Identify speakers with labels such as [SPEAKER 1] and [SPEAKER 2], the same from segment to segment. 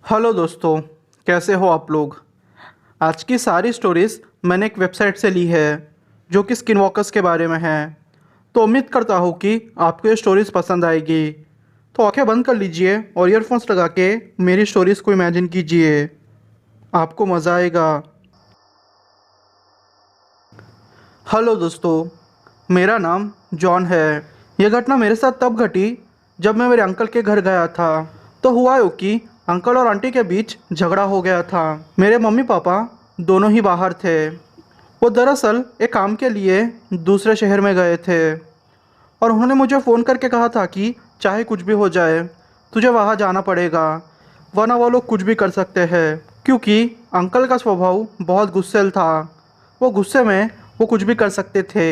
[SPEAKER 1] Hello दोस्तों, कैसे हो आप लोग। आज की सारी स्टोरीज़ मैंने एक वेबसाइट से ली है जो कि स्किन वॉकर्स के बारे में है। तो उम्मीद करता हूँ कि आपको ये स्टोरीज़ पसंद आएगी। तो आंखें बंद कर लीजिए और ईयरफोन्स लगा के मेरी स्टोरीज़ को इमेजिन कीजिए, आपको मज़ा आएगा। हेलो दोस्तों, मेरा नाम जॉन है। यह घटना मेरे साथ तब घटी जब मैं मेरे अंकल के घर गया था। तो हुआ यूँ कि अंकल और आंटी के बीच झगड़ा हो गया था। मेरे मम्मी पापा दोनों ही बाहर थे। वो दरअसल एक काम के लिए दूसरे शहर में गए थे और उन्होंने मुझे फ़ोन करके कहा था कि चाहे कुछ भी हो जाए तुझे वहाँ जाना पड़ेगा, वरना वो लोग कुछ भी कर सकते हैं। क्योंकि अंकल का स्वभाव बहुत गुस्सैल था। वो गुस्से में वो कुछ भी कर सकते थे।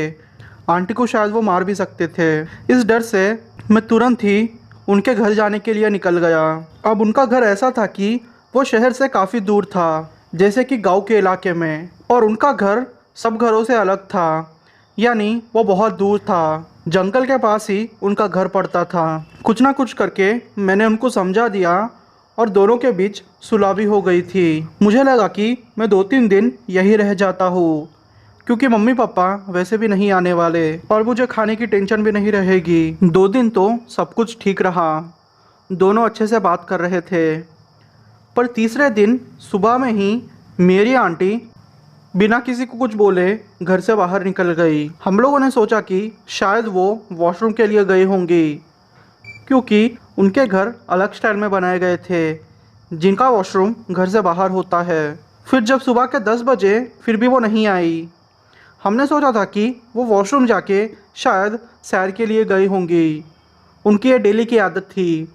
[SPEAKER 1] आंटी को शायद वो मार भी सकते थे। इस डर से मैं तुरंत ही उनके घर जाने के लिए निकल गया। अब उनका घर ऐसा था कि वो शहर से काफ़ी दूर था, जैसे कि गांव के इलाके में, और उनका घर सब घरों से अलग था। यानी वो बहुत दूर था, जंगल के पास ही उनका घर पड़ता था। कुछ ना कुछ करके मैंने उनको समझा दिया और दोनों के बीच सुलह भी हो गई थी। मुझे लगा कि मैं 2-3 दिन यहीं रह जाता हूँ, क्योंकि मम्मी पापा वैसे भी नहीं आने वाले और मुझे खाने की टेंशन भी नहीं रहेगी। 2 दिन तो सब कुछ ठीक रहा, दोनों अच्छे से बात कर रहे थे। पर तीसरे दिन सुबह में ही मेरी आंटी बिना किसी को कुछ बोले घर से बाहर निकल गई। हम लोगों ने सोचा कि शायद वो वॉशरूम के लिए गई होंगी, क्योंकि उनके घर अलग स्टाइल में बनाए गए थे जिनका वॉशरूम घर से बाहर होता है। फिर जब सुबह के 10 बजे फिर भी वो नहीं आई, हमने सोचा था कि वो वॉशरूम जाके शायद सैर के लिए गई होंगी। उनकी ये डेली की आदत थी।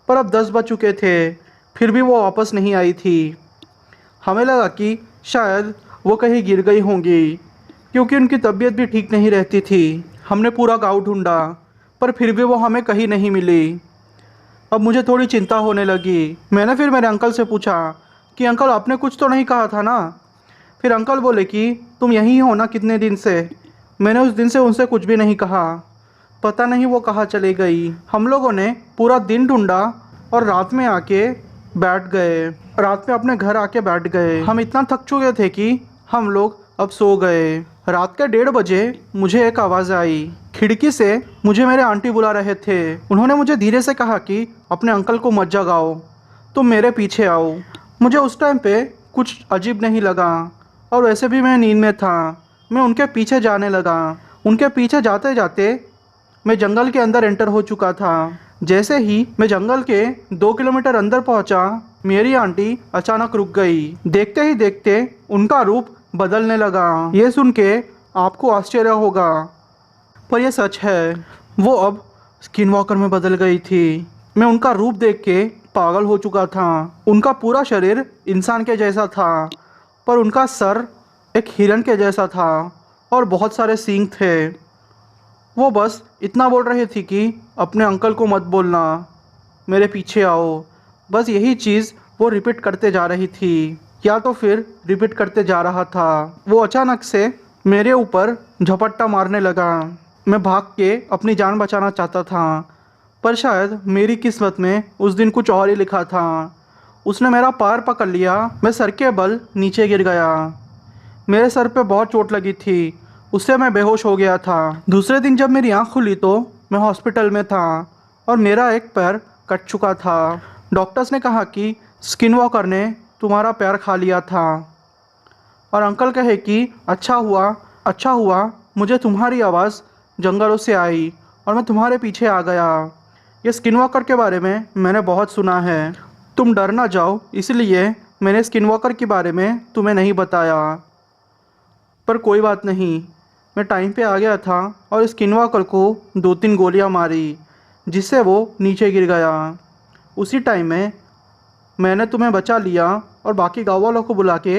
[SPEAKER 1] पर अब 10 बज चुके थे, फिर भी वो वापस नहीं आई थी। हमें लगा कि शायद वो कहीं गिर गई होंगी, क्योंकि उनकी तबीयत भी ठीक नहीं रहती थी। हमने पूरा गाँव ढूंढा, पर फिर भी वो हमें कहीं नहीं मिली। अब मुझे थोड़ी चिंता होने लगी। मैंने फिर मेरे अंकल से पूछा कि अंकल, आपने कुछ तो नहीं कहा था ना। फिर अंकल बोले कि तुम यहीं हो ना कितने दिन से। मैंने उस दिन से उनसे कुछ भी नहीं कहा। पता नहीं वो कहाँ चली गई। हम लोगों ने पूरा दिन ढूंढा और रात में आके बैठ गए। रात में अपने घर आके बैठ गए। हम इतना थक चुके थे कि हम लोग अब सो गए। रात के 1:30 बजे मुझे एक आवाज़ आई। खिड़की से मुझे मेरे आंटी बुला रहे थे। उन्होंने मुझे धीरे से कहा कि अपने अंकल को मत जगाओ, तुम मेरे पीछे आओ। मुझे उस टाइम पे कुछ अजीब नहीं लगा और वैसे भी मैं नींद में था। मैं उनके पीछे जाने लगा। उनके पीछे जाते जाते मैं जंगल के अंदर एंटर हो चुका था। जैसे ही मैं जंगल के 2 किलोमीटर अंदर पहुंचा, मेरी आंटी अचानक रुक गई। देखते ही देखते उनका रूप बदलने लगा। ये सुन के आपको आश्चर्य होगा, पर यह सच है। वो अब स्किन वॉकर में बदल गई थी। मैं उनका रूप देख के पागल हो चुका था। उनका पूरा शरीर इंसान के जैसा था, पर उनका सर एक हिरन के जैसा था और बहुत सारे सींग थे। वो बस इतना बोल रही थी कि अपने अंकल को मत बोलना, मेरे पीछे आओ। बस यही चीज़ वो रिपीट करते जा रही थी, या तो फिर रिपीट करते जा रहा था। वो अचानक से मेरे ऊपर झपट्टा मारने लगा। मैं भाग के अपनी जान बचाना चाहता था, पर शायद मेरी किस्मत में उस दिन कुछ और ही लिखा था। उसने मेरा पैर पकड़ लिया। मैं सर के बल नीचे गिर गया। मेरे सर पे बहुत चोट लगी थी, उससे मैं बेहोश हो गया था। दूसरे दिन जब मेरी आँख खुली तो मैं हॉस्पिटल में था और मेरा एक पैर कट चुका था। डॉक्टर्स ने कहा कि स्किन वॉकर ने तुम्हारा पैर खा लिया था। और अंकल कहे कि अच्छा हुआ मुझे तुम्हारी आवाज़ जंगलों से आई और मैं तुम्हारे पीछे आ गया। ये स्किन वॉकर के बारे में मैंने बहुत सुना है। तुम डर ना जाओ, इसलिए मैंने स्किन वॉकर के बारे में तुम्हें नहीं बताया। पर कोई बात नहीं, मैं टाइम पे आ गया था और स्किन वॉकर को 2-3 गोलियां मारी, जिससे वो नीचे गिर गया। उसी टाइम में मैंने तुम्हें बचा लिया और बाकी गाँव वालों को बुला के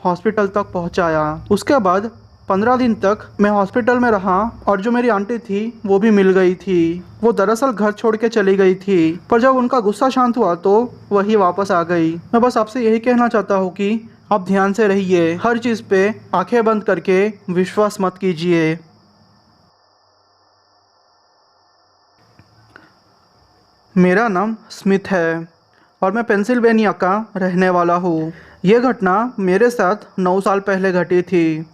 [SPEAKER 1] हॉस्पिटल तक पहुंचाया। उसके बाद 15 दिन तक मैं हॉस्पिटल में रहा और जो मेरी आंटी थी वो भी मिल गई थी। वो दरअसल घर छोड़ के चली गई थी, पर जब उनका गुस्सा शांत हुआ तो वही वापस आ गई। मैं बस आपसे यही कहना चाहता हूँ कि आप ध्यान से रहिए, हर चीज़ पे आंखें बंद करके विश्वास मत कीजिए। मेरा नाम स्मिथ है और मैं पेंसिल्वेनिया का रहने वाला हूँ। ये घटना मेरे साथ 9 साल पहले घटी थी।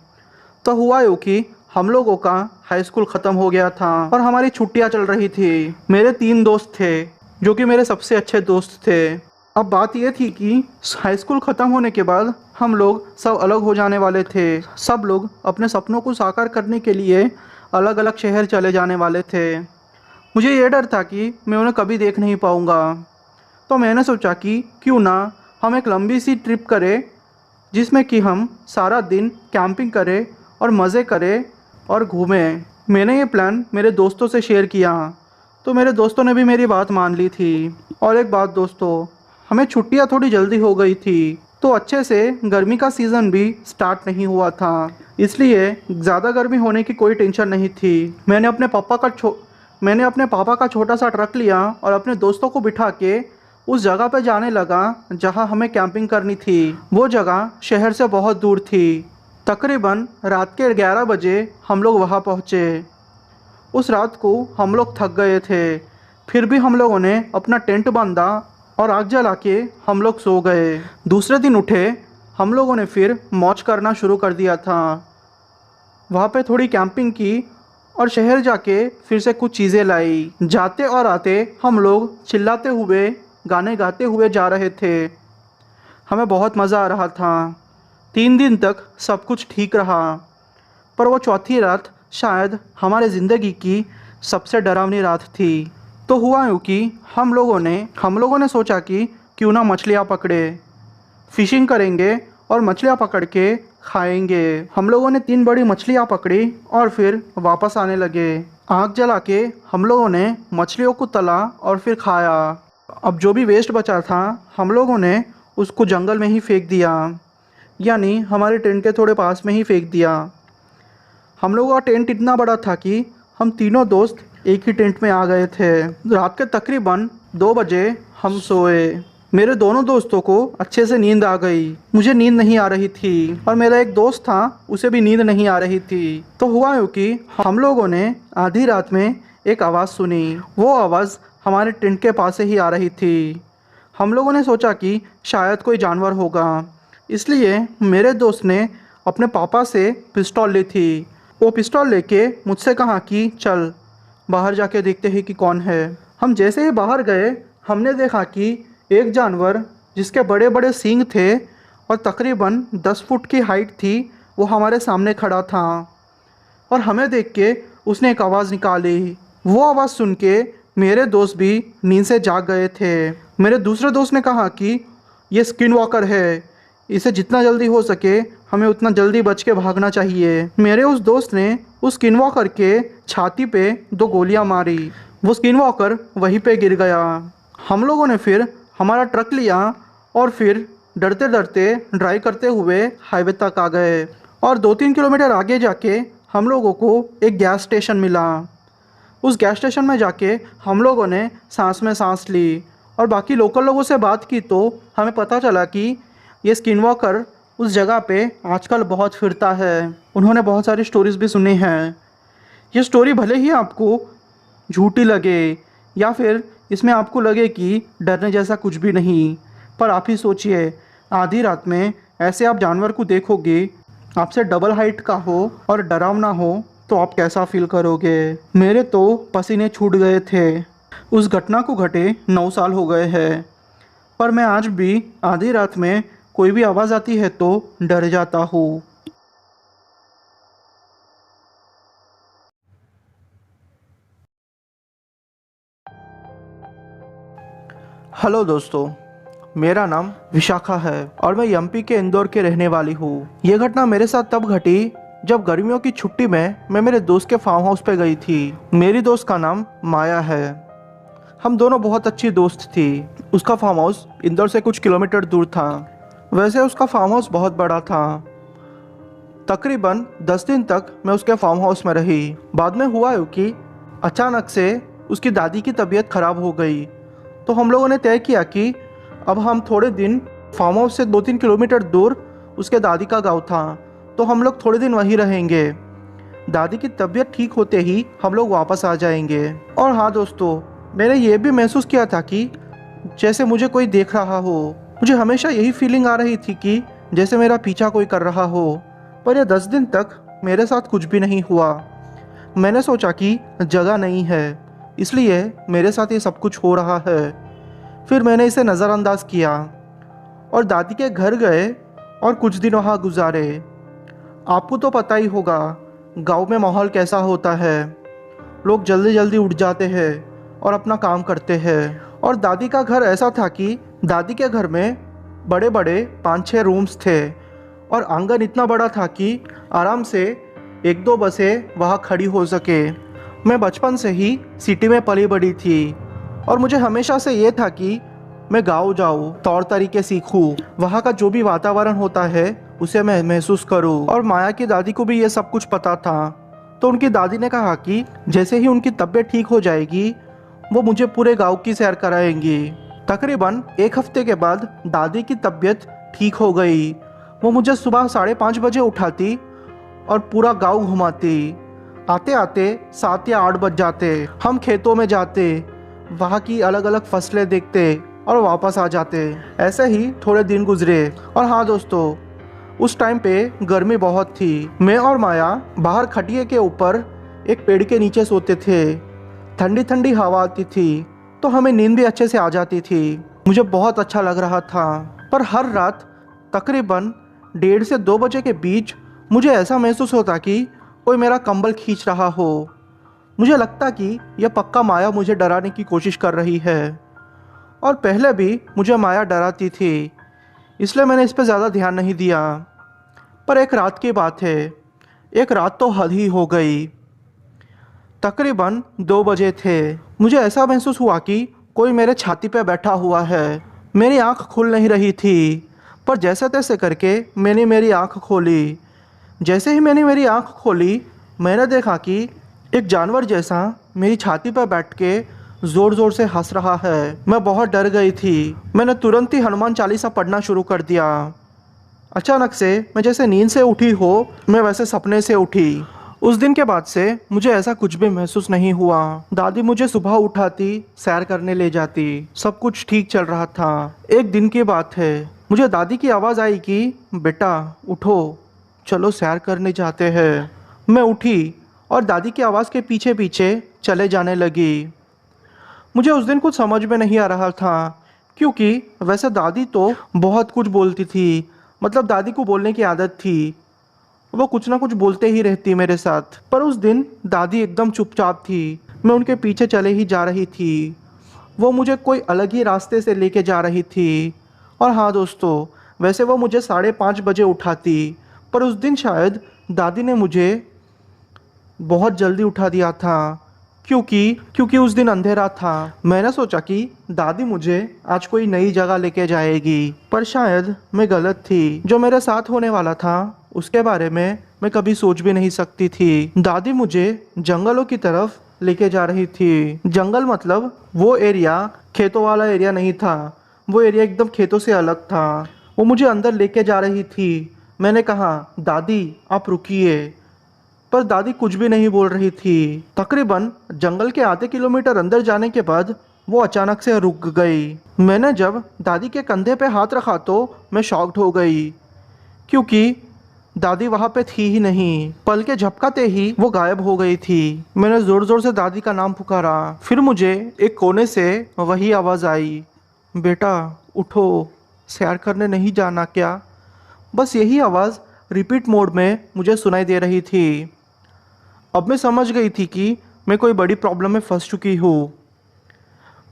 [SPEAKER 1] तो हुआ यूँ कि हम लोगों का हाई स्कूल ख़त्म हो गया था और हमारी छुट्टियाँ चल रही थी। मेरे 3 दोस्त थे जो कि मेरे सबसे अच्छे दोस्त थे। अब बात ये थी कि हाई स्कूल ख़त्म होने के बाद हम लोग सब अलग हो जाने वाले थे। सब लोग अपने सपनों को साकार करने के लिए अलग अलग शहर चले जाने वाले थे। मुझे ये डर था कि मैं उन्हें कभी देख नहीं पाऊँगा। तो मैंने सोचा कि क्यों ना हम एक लंबी सी ट्रिप करें जिसमें कि हम सारा दिन कैंपिंग करें और मज़े करें और घूमें। मैंने ये प्लान मेरे दोस्तों से शेयर किया तो मेरे दोस्तों ने भी मेरी बात मान ली थी। और एक बात दोस्तों, हमें छुट्टियाँ थोड़ी जल्दी हो गई थी तो अच्छे से गर्मी का सीज़न भी स्टार्ट नहीं हुआ था, इसलिए ज़्यादा गर्मी होने की कोई टेंशन नहीं थी। मैंने अपने पापा का छोटा सा ट्रक लिया और अपने दोस्तों को बिठा के उस जगह पर जाने लगा जहां हमें कैंपिंग करनी थी। वो जगह शहर से बहुत दूर थी। तकरीबन रात के 11 बजे हम लोग वहां पहुंचे। उस रात को हम लोग थक गए थे, फिर भी हम लोगों ने अपना टेंट बांधा और आग जला के हम लोग सो गए। दूसरे दिन उठे हम लोगों ने फिर मौज करना शुरू कर दिया था। वहाँ पे थोड़ी कैंपिंग की और शहर जाके फिर से कुछ चीज़ें लाई। जाते और आते हम लोग चिल्लाते हुए गाने गाते हुए जा रहे थे। हमें बहुत मज़ा आ रहा था। 3 दिन तक सब कुछ ठीक रहा, पर वो चौथी रात शायद हमारे ज़िंदगी की सबसे डरावनी रात थी। तो हुआ यूँ कि हम लोगों ने सोचा कि क्यों ना मछलियाँ पकड़े, फिशिंग करेंगे और मछलियाँ पकड़ के खाएंगे। हम लोगों ने 3 बड़ी मछलियाँ पकड़ी और फिर वापस आने लगे। आग जला के हम लोगों ने मछलियों को तला और फिर खाया। अब जो भी वेस्ट बचा था हम लोगों ने उसको जंगल में ही फेंक दिया, यानी हमारे टेंट के थोड़े पास में ही फेंक दिया। हम लोगों का टेंट इतना बड़ा था कि हम तीनों दोस्त एक ही टेंट में आ गए थे। रात के तकरीबन 2 बजे हम सोए। मेरे दोनों दोस्तों को अच्छे से नींद आ गई, मुझे नींद नहीं आ रही थी और मेरा एक दोस्त था उसे भी नींद नहीं आ रही थी। तो हुआ यूँ कि हम लोगों ने आधी रात में एक आवाज़ सुनी। वो आवाज़ हमारे टेंट के पास से ही आ रही थी। हम लोगों ने सोचा कि शायद कोई जानवर होगा, इसलिए मेरे दोस्त ने अपने पापा से पिस्तौल ली थी। वो पिस्तौल लेके मुझसे कहा कि चल बाहर जाके देखते हैं कि कौन है। हम जैसे ही बाहर गए हमने देखा कि एक जानवर जिसके बड़े बड़े सींग थे और तकरीबन 10 फुट की हाइट थी वो हमारे सामने खड़ा था और हमें देख के उसने एक आवाज़ निकाली। वो आवाज़ सुन के मेरे दोस्त भी नींद से जाग गए थे। मेरे दूसरे दोस्त ने कहा कि ये स्किन वॉकर है, इसे जितना जल्दी हो सके हमें उतना जल्दी बच के भागना चाहिए। मेरे उस दोस्त ने उस स्किन वॉकर के छाती पे 2 गोलियां मारी। वो स्किन वॉकर वहीं पे गिर गया। हम लोगों ने फिर हमारा ट्रक लिया और फिर डरते डरते ड्राइव करते हुए हाईवे तक आ गए और 2-3 किलोमीटर आगे जाके हम लोगों को एक गैस स्टेशन मिला। उस गैस स्टेशन में जाके हम लोगों ने सांस में सांस ली और बाकी लोकल लोगों से बात की तो हमें पता चला कि ये स्किन वॉकर उस जगह पे आजकल बहुत फिरता है। उन्होंने बहुत सारी स्टोरीज़ भी सुनी हैं। ये स्टोरी भले ही आपको झूठी लगे या फिर इसमें आपको लगे कि डरने जैसा कुछ भी नहीं, पर आप ही सोचिए, आधी रात में ऐसे आप जानवर को देखोगे, आपसे डबल हाइट का हो और डरावना हो, तो आप कैसा फील करोगे। मेरे तो पसीने छूट गए थे। उस घटना को घटे 9 साल हो गए हैं, पर मैं आज भी आधी रात में कोई भी आवाज़ आती है तो डर जाता हूँ। हेलो दोस्तों, मेरा नाम विशाखा है और मैं एमपी के इंदौर के रहने वाली हूँ। ये घटना मेरे साथ तब घटी जब गर्मियों की छुट्टी में मैं मेरे दोस्त के फार्म हाउस पे गई थी। मेरी दोस्त का नाम माया है। हम दोनों बहुत अच्छी दोस्त थी। उसका फार्म हाउस इंदौर से कुछ किलोमीटर दूर था। वैसे उसका फार्म हाउस बहुत बड़ा था। तकरीबन 10 दिन तक मैं उसके फार्म हाउस में रही। बाद में हुआ यूँ कि अचानक से उसकी दादी की तबीयत खराब हो गई, तो हम लोगों ने तय किया कि अब हम थोड़े दिन, फार्म हाउस से 2-3 किलोमीटर दूर उसके दादी का गांव था, तो हम लोग थोड़े दिन वहीं रहेंगे। दादी की तबीयत ठीक होते ही हम लोग वापस आ जाएंगे। और हाँ दोस्तों, मैंने ये भी महसूस किया था कि जैसे मुझे कोई देख रहा हो। मुझे हमेशा यही फीलिंग आ रही थी कि जैसे मेरा पीछा कोई कर रहा हो। पर यह 10 दिन तक मेरे साथ कुछ भी नहीं हुआ। मैंने सोचा कि जगह नहीं है, इसलिए मेरे साथ ये सब कुछ हो रहा है। फिर मैंने इसे नज़रअंदाज किया और दादी के घर गए और कुछ दिन वहाँ गुजारे। आपको तो पता ही होगा गांव में माहौल कैसा होता है। लोग जल्दी जल्दी उठ जाते हैं और अपना काम करते हैं। और दादी का घर ऐसा था कि दादी के घर में बड़े बड़े 5-6 रूम्स थे और आंगन इतना बड़ा था कि आराम से 1-2 बसें वहाँ खड़ी हो सके। मैं बचपन से ही सिटी में पली बड़ी थी और मुझे हमेशा से ये था कि मैं गाँव जाऊँ, तौर तरीके सीखूँ, वहाँ का जो भी वातावरण होता है उसे मैं महसूस करूँ। और माया की दादी को भी ये सब कुछ पता था, तो उनकी दादी ने कहा कि जैसे ही उनकी तबीयत ठीक हो जाएगी वो मुझे पूरे गांव की सैर कराएंगी। तकरीबन 1 हफ्ते के बाद दादी की तबीयत ठीक हो गई। वो मुझे सुबह 5:30 बजे उठाती और पूरा गांव घुमाती। आते आते 7 या 8 बज जाते। हम खेतों में जाते, वहाँ की अलग अलग फसलें देखते और वापस आ जाते। ऐसे ही थोड़े दिन गुजरे। और हाँ दोस्तों, उस टाइम पे गर्मी बहुत थी। मैं और माया बाहर खटिए के ऊपर एक पेड़ के नीचे सोते थे। ठंडी ठंडी हवा आती थी तो हमें नींद भी अच्छे से आ जाती थी। मुझे बहुत अच्छा लग रहा था। पर हर रात तकरीबन 1:30 से 2 बजे के बीच मुझे ऐसा महसूस होता कि कोई मेरा कंबल खींच रहा हो। मुझे लगता कि यह पक्का माया मुझे डराने की कोशिश कर रही है। और पहले भी मुझे माया डराती थी, इसलिए मैंने इस पर ज़्यादा ध्यान नहीं दिया। पर एक रात की बात है, एक रात तो हद ही हो गई। तकरीबन 2 बजे थे। मुझे ऐसा महसूस हुआ कि कोई मेरे छाती पे बैठा हुआ है। मेरी आंख खुल नहीं रही थी, पर जैसे तैसे करके मैंने मेरी आंख खोली। जैसे ही मैंने मेरी आंख खोली, मैंने देखा कि एक जानवर जैसा मेरी छाती पर बैठ के ज़ोर ज़ोर से हंस रहा है। मैं बहुत डर गई थी। मैंने तुरंत ही हनुमान चालीसा पढ़ना शुरू कर दिया। अचानक से मैं जैसे नींद से उठी हो, मैं वैसे सपने से उठी। उस दिन के बाद से मुझे ऐसा कुछ भी महसूस नहीं हुआ। दादी मुझे सुबह उठाती, सैर करने ले जाती, सब कुछ ठीक चल रहा था। एक दिन की बात है, मुझे दादी की आवाज़ आई कि बेटा उठो, चलो सैर करने जाते हैं। मैं उठी और दादी की आवाज़ के पीछे पीछे चले जाने लगी। मुझे उस दिन कुछ समझ में नहीं आ रहा था, क्योंकि वैसे दादी तो बहुत कुछ बोलती थी। मतलब दादी को बोलने की आदत थी, वो कुछ ना कुछ बोलते ही रहती मेरे साथ। पर उस दिन दादी एकदम चुपचाप थी। मैं उनके पीछे चले ही जा रही थी। वो मुझे कोई अलग ही रास्ते से लेके जा रही थी। और हाँ दोस्तों, वैसे वो मुझे 5:30 बजे उठाती, पर उस दिन शायद दादी ने मुझे बहुत जल्दी उठा दिया था, क्योंकि उस दिन अंधेरा था। मैंने सोचा कि दादी मुझे आज कोई नई जगह लेके जाएगी, पर शायद मैं गलत थी। जो मेरे साथ होने वाला था उसके बारे में मैं कभी सोच भी नहीं सकती थी। दादी मुझे जंगलों की तरफ लेके जा रही थी। जंगल मतलब वो एरिया खेतों वाला एरिया नहीं था, वो एरिया एकदम खेतों से अलग था। वो मुझे अंदर लेके जा रही थी। मैंने कहा दादी आप रुकिए, पर दादी कुछ भी नहीं बोल रही थी। तकरीबन जंगल के आधे किलोमीटर अंदर जाने के बाद वो अचानक से रुक गई। मैंने जब दादी के कंधे पे हाथ रखा तो मैं शॉक्ड हो गई, क्योंकि दादी वहाँ पे थी ही नहीं। पल के झपकाते ही वो गायब हो गई थी। मैंने ज़ोर ज़ोर से दादी का नाम पुकारा। फिर मुझे एक कोने से वही आवाज़ आई, बेटा उठो, सैर करने नहीं जाना क्या? बस यही आवाज़ रिपीट मोड में मुझे सुनाई दे रही थी। अब मैं समझ गई थी कि मैं कोई बड़ी प्रॉब्लम में फंस चुकी हूँ।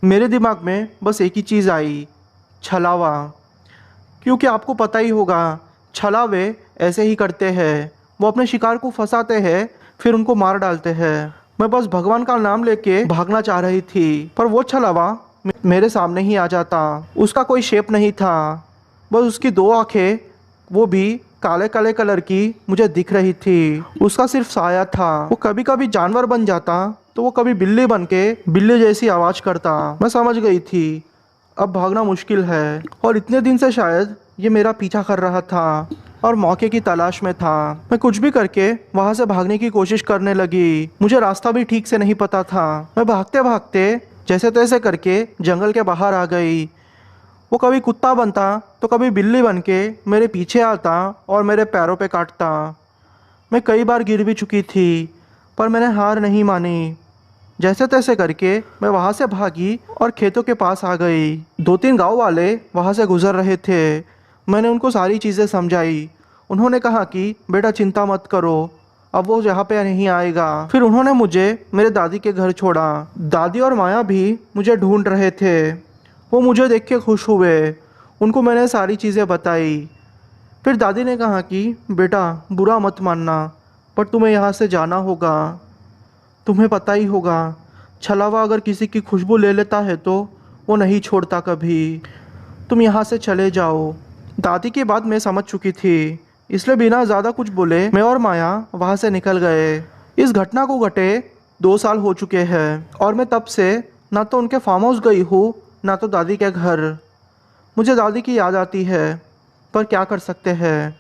[SPEAKER 1] मेरे दिमाग में बस एक ही चीज़ आई, छलावा। क्योंकि आपको पता ही होगा, छलावे ऐसे ही करते हैं। वो अपने शिकार को फंसाते हैं, फिर उनको मार डालते हैं। मैं बस भगवान का नाम लेके भागना चाह रही थी, पर वो छलावा मेरे सामने ही आ जाता। उसका कोई शेप नहीं था, बस उसकी 2 आँखें, वो भी काले काले कलर की, मुझे दिख रही थी। उसका सिर्फ साया था। वो कभी कभी जानवर बन जाता तो वो कभी बिल्ली बन के बिल्ली जैसी आवाज़ करता। मैं समझ गई थी अब भागना मुश्किल है, और इतने दिन से शायद ये मेरा पीछा कर रहा था और मौके की तलाश में था। मैं कुछ भी करके वहाँ से भागने की कोशिश करने लगी। मुझे रास्ता भी ठीक से नहीं पता था। मैं भागते भागते जैसे तैसे करके जंगल के बाहर आ गई। वो कभी कुत्ता बनता तो कभी बिल्ली बन के मेरे पीछे आता और मेरे पैरों पे काटता। मैं कई बार गिर भी चुकी थी, पर मैंने हार नहीं मानी। जैसे तैसे करके मैं वहाँ से भागी और खेतों के पास आ गई। दो तीन गांव वाले वहाँ से गुजर रहे थे। मैंने उनको सारी चीज़ें समझाई। उन्होंने कहा कि बेटा चिंता मत करो, अब वो यहाँ पे नहीं आएगा। फिर उन्होंने मुझे मेरे दादी के घर छोड़ा। दादी और माया भी मुझे ढूंढ रहे थे। वो मुझे देख के खुश हुए। उनको मैंने सारी चीज़ें बताई। फिर दादी ने कहा कि बेटा बुरा मत मानना, पर तुम्हें यहाँ से जाना होगा। तुम्हें पता ही होगा, छलावा अगर किसी की खुशबू ले लेता है तो वो नहीं छोड़ता कभी। तुम यहाँ से चले जाओ। दादी की बात मैं समझ चुकी थी, इसलिए बिना ज़्यादा कुछ बोले मैं और माया वहाँ से निकल गए। इस घटना को घटे 2 साल हो चुके हैं और मैं तब से ना तो उनके फार्म हाउस गई हूँ ना तो दादी के घर। मुझे दादी की याद आती है, पर क्या कर सकते हैं,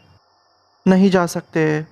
[SPEAKER 1] नहीं जा सकते।